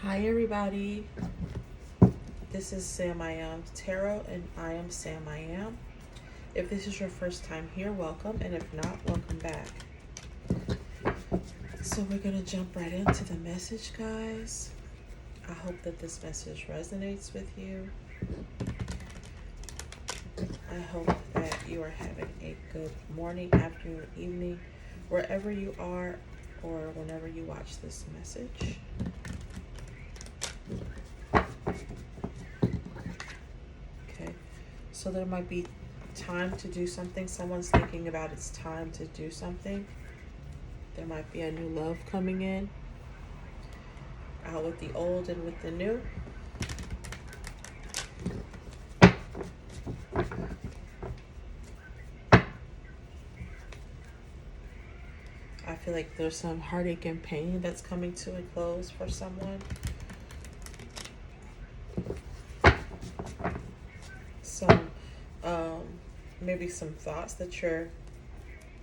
Hi everybody, this is SamIAm Tarot and I am SamIAm. If this is your first time here, welcome, and if not, welcome back. So we're going to jump right into the message, guys. I hope that this message resonates with you. I hope that you are having a good morning, afternoon, evening, wherever you are or whenever you watch this message. Okay, so there might be time to do something. Someone's thinking about it's time to do something. There might be a new love coming in, out with the old and with the new. I feel like there's some heartache and pain that's coming to a close for someone. Some, maybe some thoughts that you're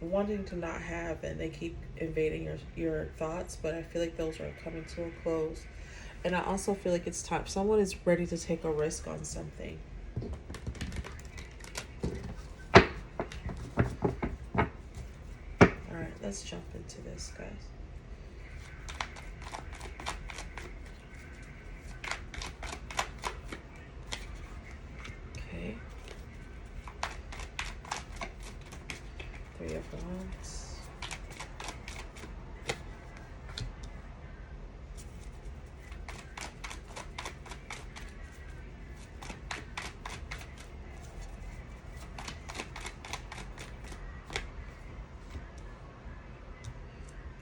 wanting to not have and they keep invading your thoughts, but I feel like those are coming to a close. And I also feel like it's time. Someone is ready to take a risk on something. All right, let's jump into this, guys. Okay. Three of Wands.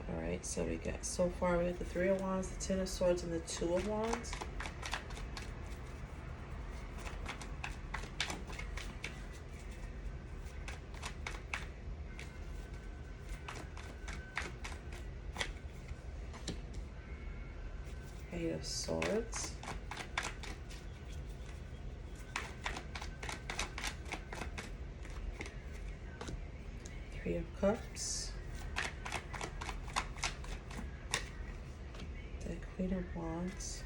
Alright, so we got, so far we have the Three of Wands, the Ten of Swords, and the Two of Wands. Eight of Swords. Three of Cups. The Queen of Wands.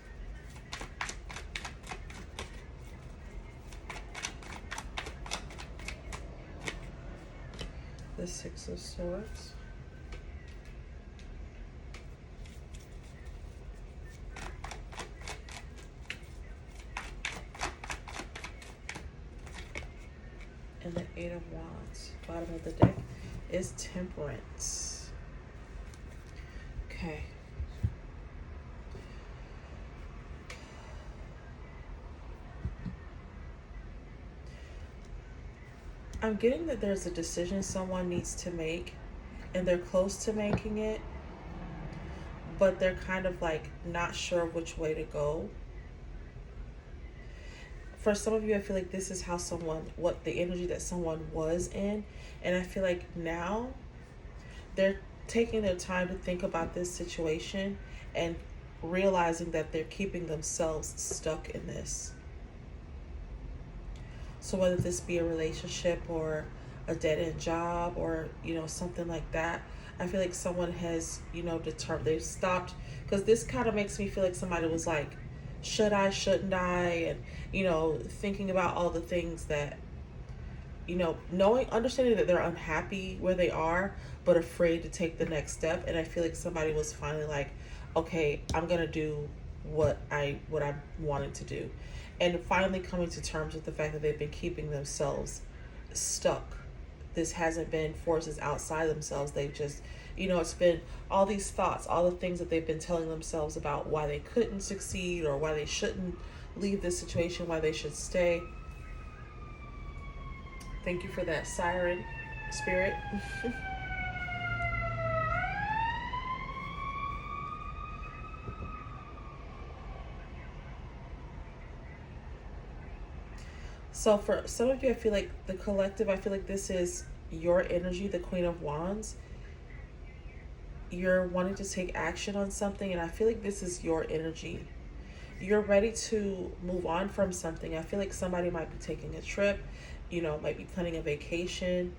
The Six of Swords. And the Eight of Wands. Bottom of the deck is Temperance. Okay. I'm getting that there's a decision someone needs to make and they're close to making it, but they're kind of like not sure which way to go. For some of you, I feel like this is how what the energy that someone was in. And I feel like now they're taking their time to think about this situation and realizing that they're keeping themselves stuck in this. So whether this be a relationship or a dead-end job or, something like that, I feel like someone has, determined, they've stopped, because this kind of makes me feel like somebody was like, should I, shouldn't I? And, thinking about all the things that, understanding that they're unhappy where they are, but afraid to take the next step. And I feel like somebody was finally like, okay, I'm going to do what I wanted to do. And finally coming to terms with the fact that they've been keeping themselves stuck. This hasn't been forces outside themselves. They've just, it's been all these thoughts, all the things that they've been telling themselves about why they couldn't succeed or why they shouldn't leave this situation, why they should stay. Thank you for that, siren spirit. So for some of you, I feel like the collective, I feel like this is your energy, the Queen of Wands. You're wanting to take action on something, and I feel like this is your energy. You're ready to move on from something. I feel like somebody might be taking a trip, might be planning a vacation.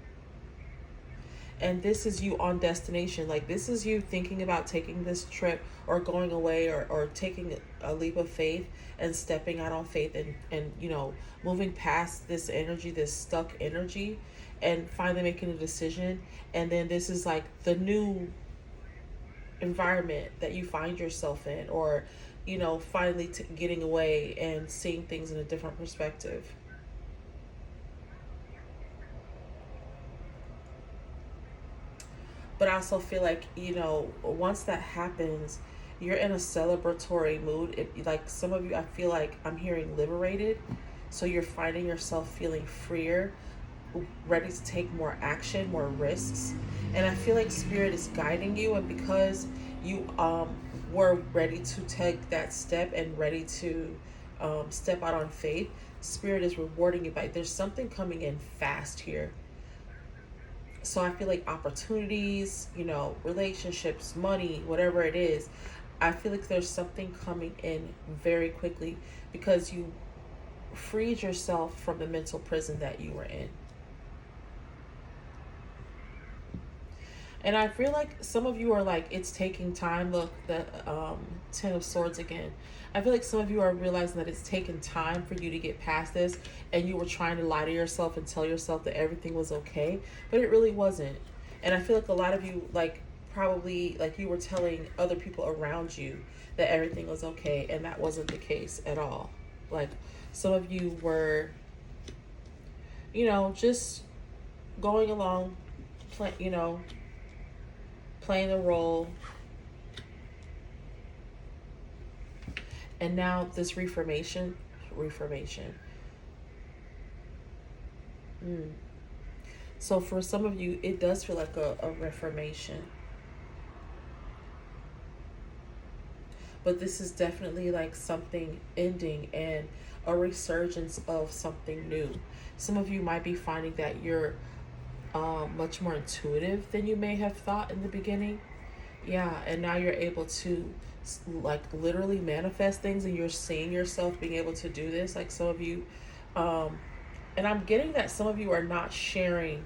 And this is you on destination. Like, this is you thinking about taking this trip or going away, or taking a leap of faith and stepping out on faith, and you know, moving past this energy, this stuck energy, and finally making a decision. And then this is like the new environment that you find yourself in, or you know, finally getting away and seeing things in a different perspective. But I also feel like, you know, once that happens, you're in a celebratory mood. Like, some of you, I feel like I'm hearing liberated. So you're finding yourself feeling freer, ready to take more action, more risks. And I feel like Spirit is guiding you. And because you were ready to take that step and ready to step out on faith, Spirit is rewarding you by, there's something coming in fast here. So I feel like opportunities, you know, relationships, money, whatever it is, I feel like there's something coming in very quickly because you freed yourself from the mental prison that you were in. And I feel like some of you are like, it's taking time. Look, the Ten of Swords again. I feel like some of you are realizing that it's taken time for you to get past this, and you were trying to lie to yourself and tell yourself that everything was okay, but it really wasn't. And I feel like a lot of you, like, probably, like, you were telling other people around you that everything was okay, and that wasn't the case at all. Like, some of you were, you know, just going along, you know, playing the role. And now this reformation. So for some of you, it does feel like a reformation. But this is definitely like something ending and a resurgence of something new. Some of you might be finding that you're much more intuitive than you may have thought in the beginning. Yeah, and now you're able to like literally manifest things, and you're seeing yourself being able to do this. Like, some of you, and I'm getting that some of you are not sharing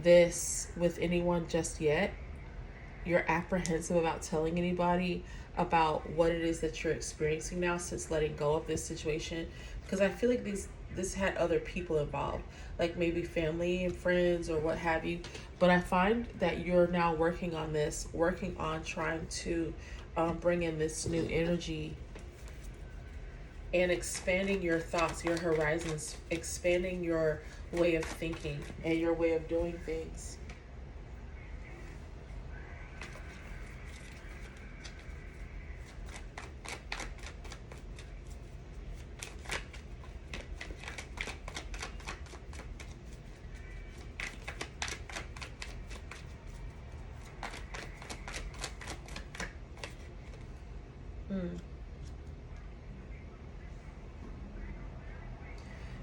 this with anyone just yet. You're apprehensive about telling anybody about what it is that you're experiencing now since letting go of this situation, because I feel like this had other people involved, like maybe family and friends or what have you. But I find that you're now working on this, working on trying to bring in this new energy and expanding your thoughts, your horizons, expanding your way of thinking and your way of doing things.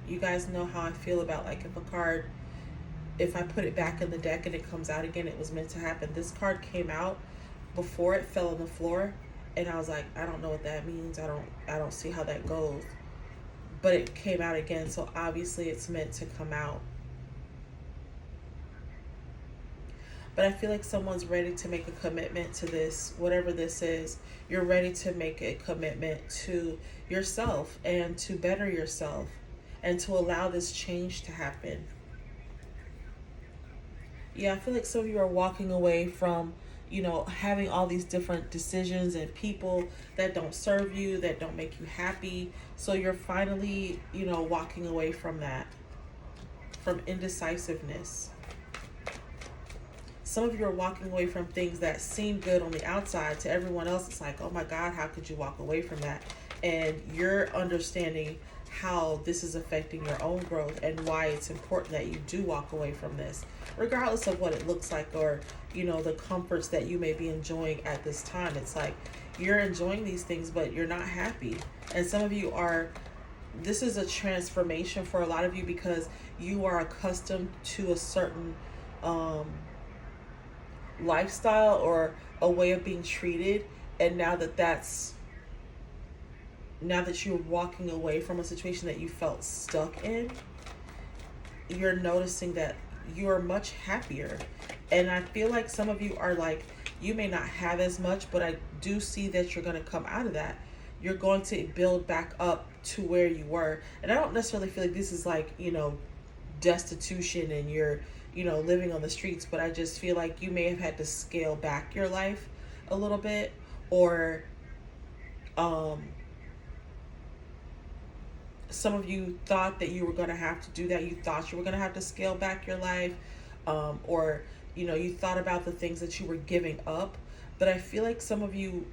You guys know how I feel about, like, if a card, if I put it back in the deck and it comes out again, it was meant to happen. This card came out before it fell on the floor, and I was like, I don't know what that means. I don't see how that goes. But it came out again, so obviously it's meant to come out. But I feel like someone's ready to make a commitment to this, whatever this is. You're ready to make a commitment to yourself and to better yourself and to allow this change to happen. Yeah, I feel like some of you are walking away from, you know, having all these different decisions and people that don't serve you, that don't make you happy. So you're finally, you know, walking away from that, from indecisiveness. Some of you are walking away from things that seem good on the outside. To everyone else, it's like, oh my God, how could you walk away from that? And you're understanding how this is affecting your own growth and why it's important that you do walk away from this, regardless of what it looks like, or, you know, the comforts that you may be enjoying at this time. It's like you're enjoying these things, but you're not happy. And some of you are, this is a transformation for a lot of you because you are accustomed to a certain lifestyle or a way of being treated, and now that you're walking away from a situation that you felt stuck in, you're noticing that you're much happier. And I feel like some of you are like, you may not have as much, but I do see that you're going to come out of that. You're going to build back up to where you were. And I don't necessarily feel like this is like, you know, destitution and you're, you know, living on the streets, but I just feel like you may have had to scale back your life a little bit, or um some of you thought that you were going to have to do that. You thought you were going to have to scale back your life, or you know, you thought about the things that you were giving up. But I feel like some of you,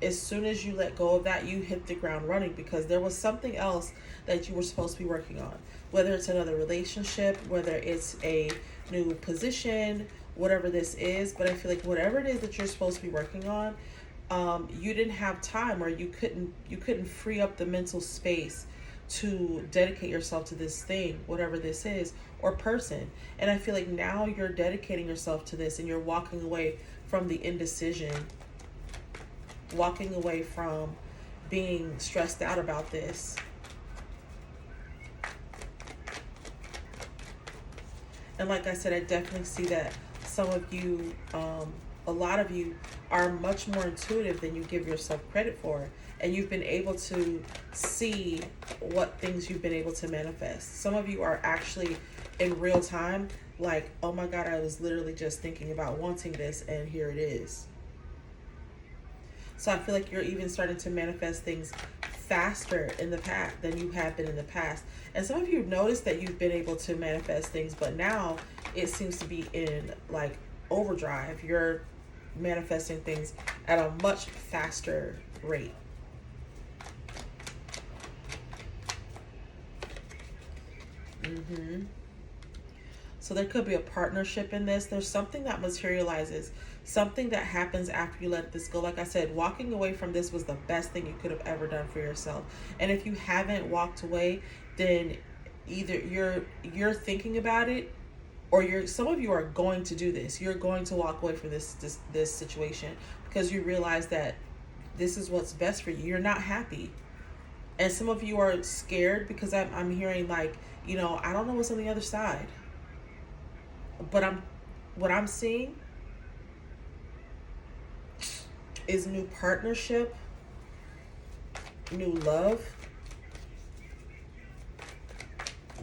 as soon as you let go of that, you hit the ground running, because there was something else that you were supposed to be working on, whether it's another relationship, whether it's a new position, whatever this is. But I feel like whatever it is that you're supposed to be working on, you didn't have time, or you couldn't free up the mental space to dedicate yourself to this thing, whatever this is, or person. And I feel like now you're dedicating yourself to this, and you're walking away from the indecision, walking away from being stressed out about this. And like I said, I definitely see that some of you, a lot of you, are much more intuitive than you give yourself credit for. And you've been able to see what things you've been able to manifest. Some of you are actually in real time, like, oh my God, I was literally just thinking about wanting this, and here it is. So I feel like you're even starting to manifest things faster in the past than you have been in the past. And some of you have noticed that you've been able to manifest things, but now it seems to be in like overdrive. You're manifesting things at a much faster rate. So there could be a partnership in this. There's something that materializes, something that happens after you let this go. Like I said, walking away from this was the best thing you could have ever done for yourself. And if you haven't walked away, then either you're thinking about it, or some of you are going to do this. You're going to walk away from this situation, because you realize that this is what's best for you. You're not happy. And some of you are scared, because I'm hearing like, you know, I don't know what's on the other side. But what I'm seeing is new partnership, new love,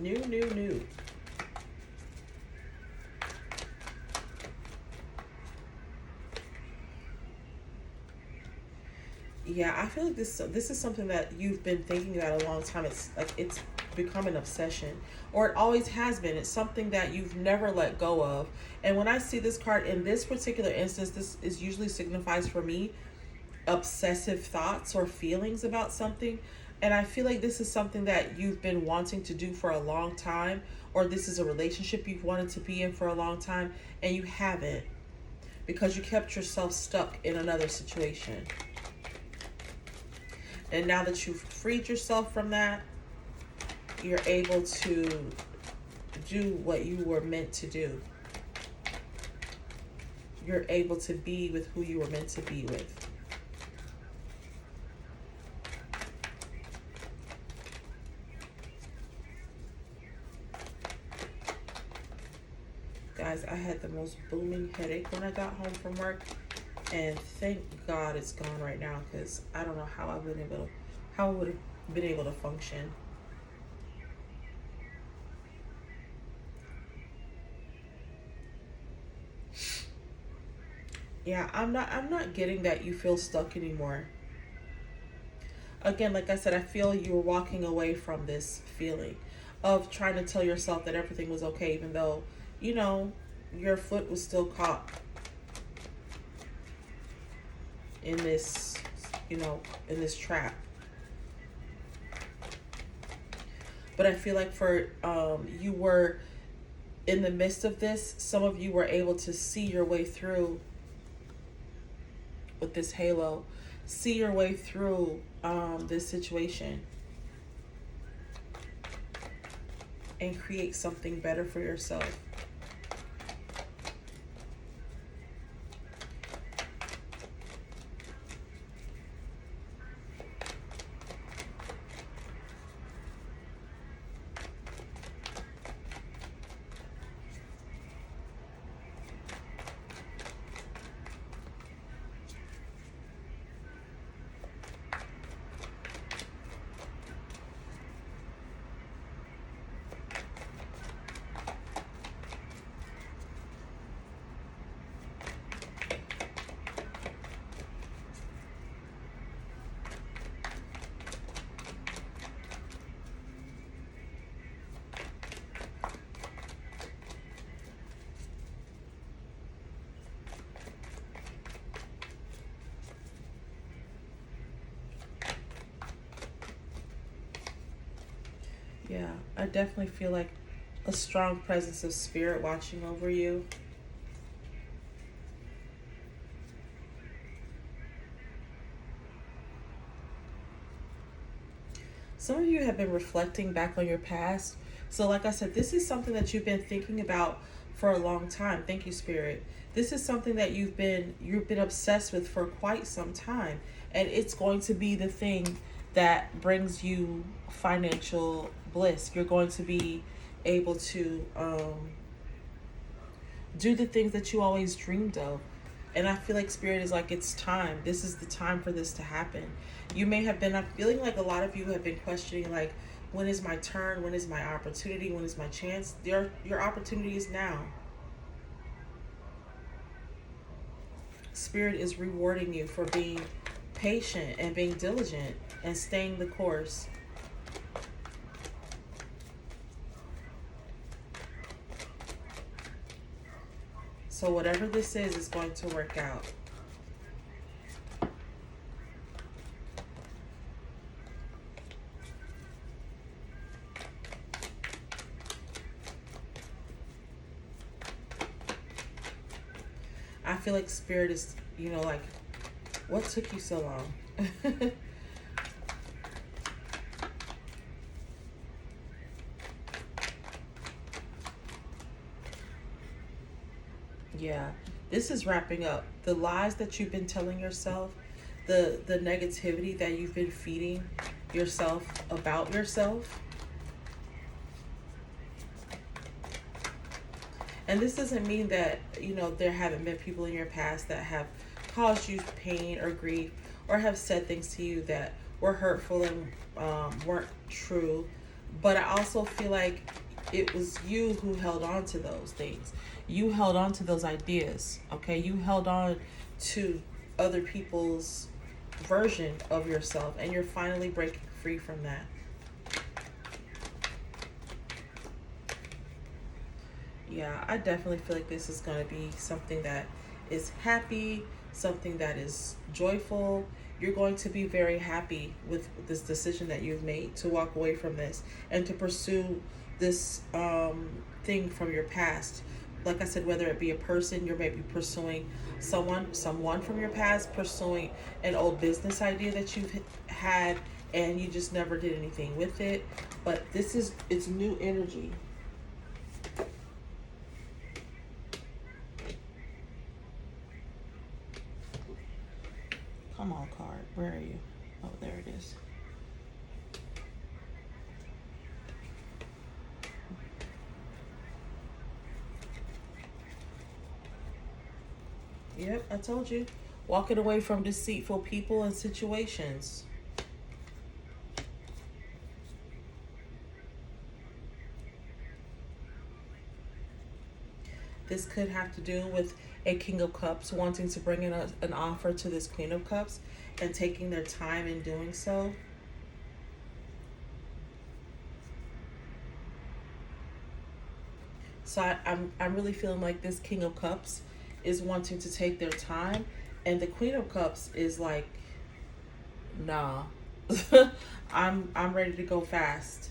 new. Yeah, I feel like this is something that you've been thinking about a long time. It's like it's become an obsession, or it always has been. It's something that you've never let go of. And when I see this card in this particular instance, this is usually signifies for me obsessive thoughts or feelings about something. And I feel like this is something that you've been wanting to do for a long time, or this is a relationship you've wanted to be in for a long time, and you haven't, because you kept yourself stuck in another situation. And now that you've freed yourself from that, you're able to do what you were meant to do. You're able to be with who you were meant to be with. Guys, I had the most booming headache when I got home from work. And thank God it's gone right now, because I don't know how I would have been able to function. Yeah, I'm not getting that you feel stuck anymore. Again, like I said, I feel you're walking away from this feeling of trying to tell yourself that everything was okay, even though, you know, your foot was still caught in this, you know, in this trap. But I feel like for you were in the midst of this, some of you were able to see your way through with this halo, see your way through this situation and create something better for yourself. Yeah, I definitely feel like a strong presence of spirit watching over you. Some of you have been reflecting back on your past. So, like I said, this is something that you've been thinking about for a long time. Thank you, Spirit. This is something that you've been obsessed with for quite some time, and it's going to be the thing that brings you financial bliss. You're going to be able to do the things that you always dreamed of. And I feel like Spirit is like, it's time. This is the time for this to happen. You may have been, I'm feeling like a lot of you have been questioning, like, when is my turn? When is my opportunity? When is my chance? Your opportunity is now. Spirit is rewarding you for being patient and being diligent and staying the course. So whatever this is going to work out. I feel like Spirit is, like, what took you so long? Yeah, this is wrapping up. The lies that you've been telling yourself, the negativity that you've been feeding yourself about yourself. And this doesn't mean that, there haven't been people in your past that have caused you pain or grief or have said things to you that were hurtful and weren't true. But I also feel like it was you who held on to those things. You held on to those ideas, okay? You held on to other people's version of yourself, and you're finally breaking free from that. Yeah, I definitely feel like this is going to be something that is happy, something that is joyful. You're going to be very happy with this decision that you've made to walk away from this and to pursue this thing from your past. Like I said, whether it be a person, you're maybe pursuing someone from your past, pursuing an old business idea that you've had and you just never did anything with it. But it's new energy. Come on, card. Where are you? Oh, there it is. Yep, I told you. Walking away from deceitful people and situations. This could have to do with a King of Cups wanting to bring in an offer to this Queen of Cups and taking their time in doing so. So I'm really feeling like this King of Cups is wanting to take their time, and the Queen of Cups is like, nah, I'm ready to go fast.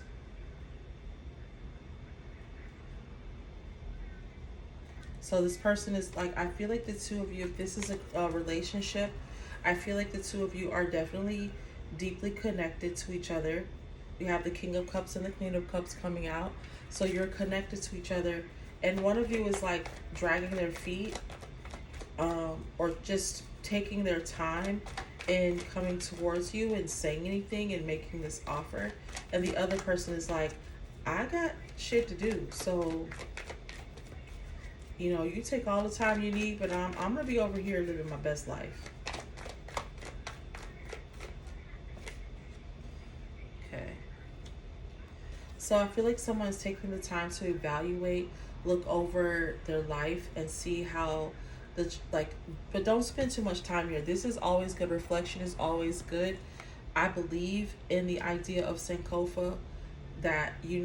So this person is like, I feel like the two of you, if this is a relationship, I feel like the two of you are definitely deeply connected to each other. You have the King of Cups and the Queen of Cups coming out. So you're connected to each other. And one of you is like dragging their feet, or just taking their time in coming towards you and saying anything and making this offer. And the other person is like, I got shit to do. So you take all the time you need, but I'm gonna be over here living my best life. Okay. So I feel like someone's taking the time to evaluate, look over their life and see how but don't spend too much time here. This is always good. Reflection is always good. I believe in the idea of Sankofa, that you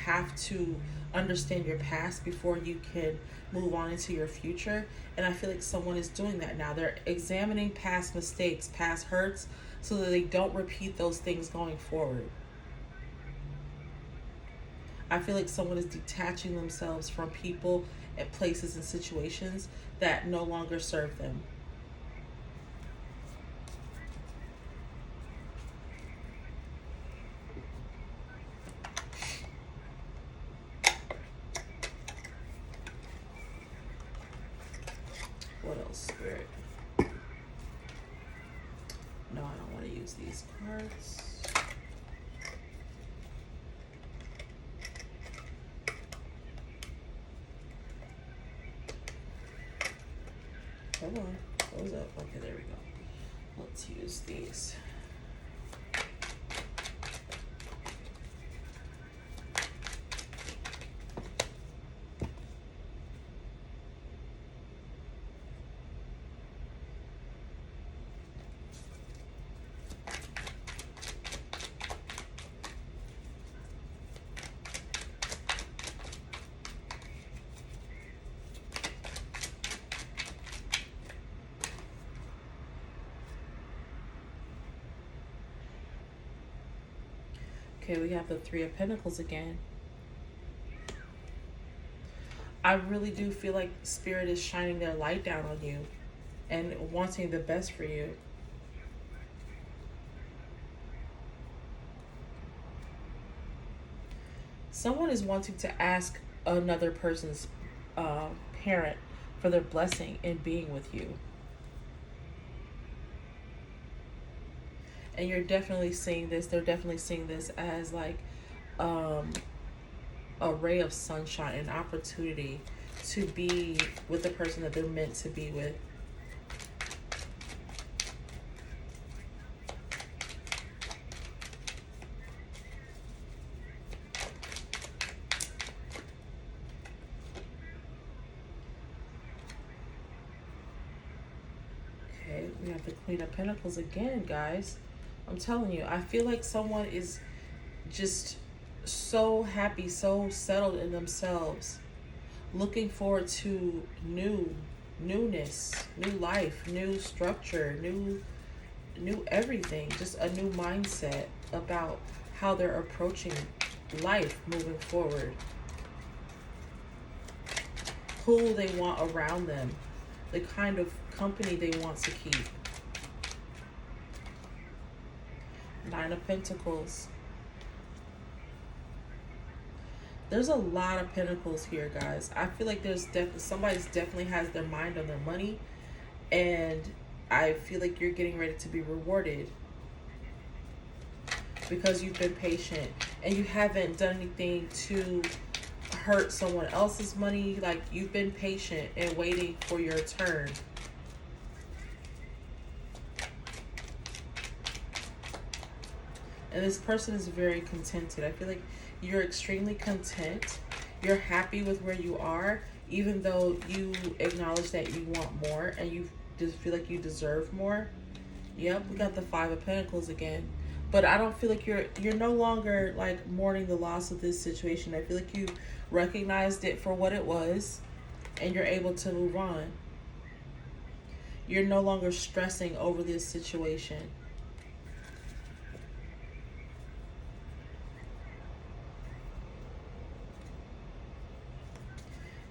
have to understand your past before you can move on into your future. And I feel like someone is doing that now. They're examining past mistakes, past hurts, so that they don't repeat those things going forward. I feel like someone is detaching themselves from people and places and situations that no longer serve them. What else, Spirit? No, I don't want to use these cards. Come on, close up. Okay, there we go. Let's use these. Okay, we have the Three of Pentacles again. I really do feel like Spirit is shining their light down on you and wanting the best for you. Someone is wanting to ask another person's parent for their blessing in being with you. And you're definitely seeing this, they're definitely seeing this as like a ray of sunshine, an opportunity to be with the person that they're meant to be with. Okay, we have the Queen of Pentacles again, guys. I'm telling you, I feel like someone is just so happy, so settled in themselves, looking forward to newness, new life, new structure, new everything, just a new mindset about how they're approaching life moving forward, who they want around them, the kind of company they want to keep. Nine of Pentacles. There's a lot of pentacles here, guys. I feel like there's somebody's definitely has their mind on their money, and I feel like you're getting ready to be rewarded because you've been patient and you haven't done anything to hurt someone else's money. Like, you've been patient and waiting for your turn. And this person is very contented. I feel like you're extremely content. You're happy with where you are, even though you acknowledge that you want more and you just feel like you deserve more. Yep, we got the Five of Pentacles again. But I don't feel like you're no longer like mourning the loss of this situation. I feel like you recognized it for what it was and you're able to move on. You're no longer stressing over this situation.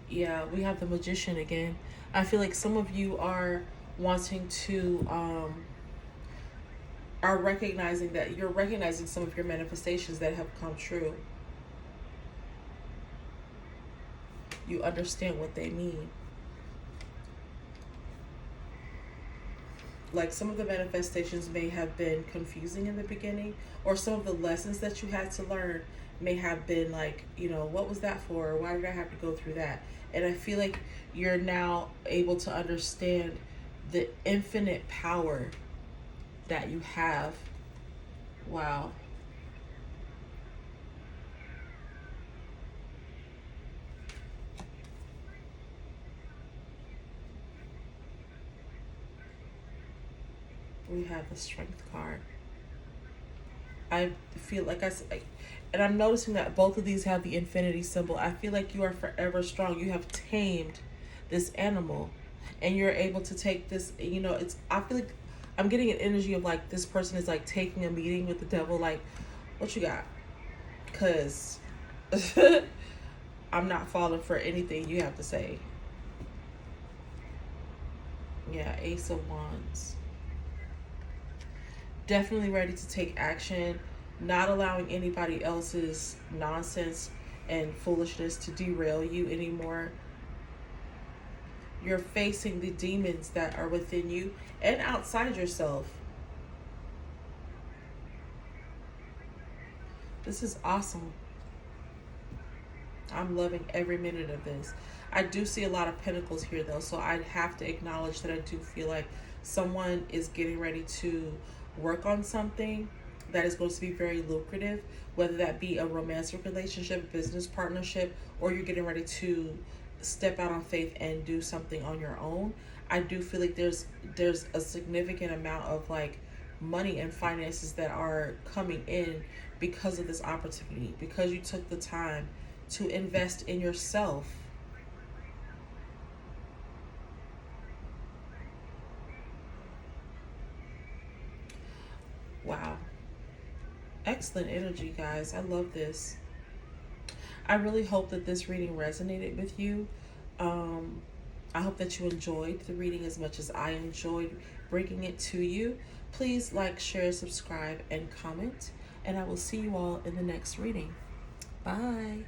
Yeah, we have the Magician again. I feel like some of you are wanting to, are recognizing that you're recognizing some of your manifestations that have come true. You understand what they mean. Like, some of the manifestations may have been confusing in the beginning, or some of the lessons that you had to learn may have been like, you know, what was that for? Why did I have to go through that? And I feel like you're now able to understand the infinite power that you have. Wow. We have the Strength card. I feel like and I'm noticing that both of these have the infinity symbol. I feel like you are forever strong. You have tamed this animal and you're able to take this, you know, I feel like I'm getting an energy of like this person is like taking a meeting with the devil, like, what you got? Because I'm not falling for anything you have to say. Yeah, Ace of Wands. Definitely ready to take action, not allowing anybody else's nonsense and foolishness to derail you anymore. You're facing the demons that are within you and outside yourself. This is awesome. I'm loving every minute of this. I do see a lot of pentacles here though, so I'd have to acknowledge that I do feel like someone is getting ready to work on something that is going to be very lucrative, whether that be a romantic relationship, business partnership, or you're getting ready to step out on faith and do something on your own. I do feel like there's a significant amount of like money and finances that are coming in because of this opportunity, because you took the time to invest in yourself. Wow. Excellent energy, guys. I love this. I really hope that this reading resonated with you. Um, I hope that you enjoyed the reading as much as I enjoyed bringing it to you. Please like, share, subscribe, and comment. And I will see you all in the next reading. Bye.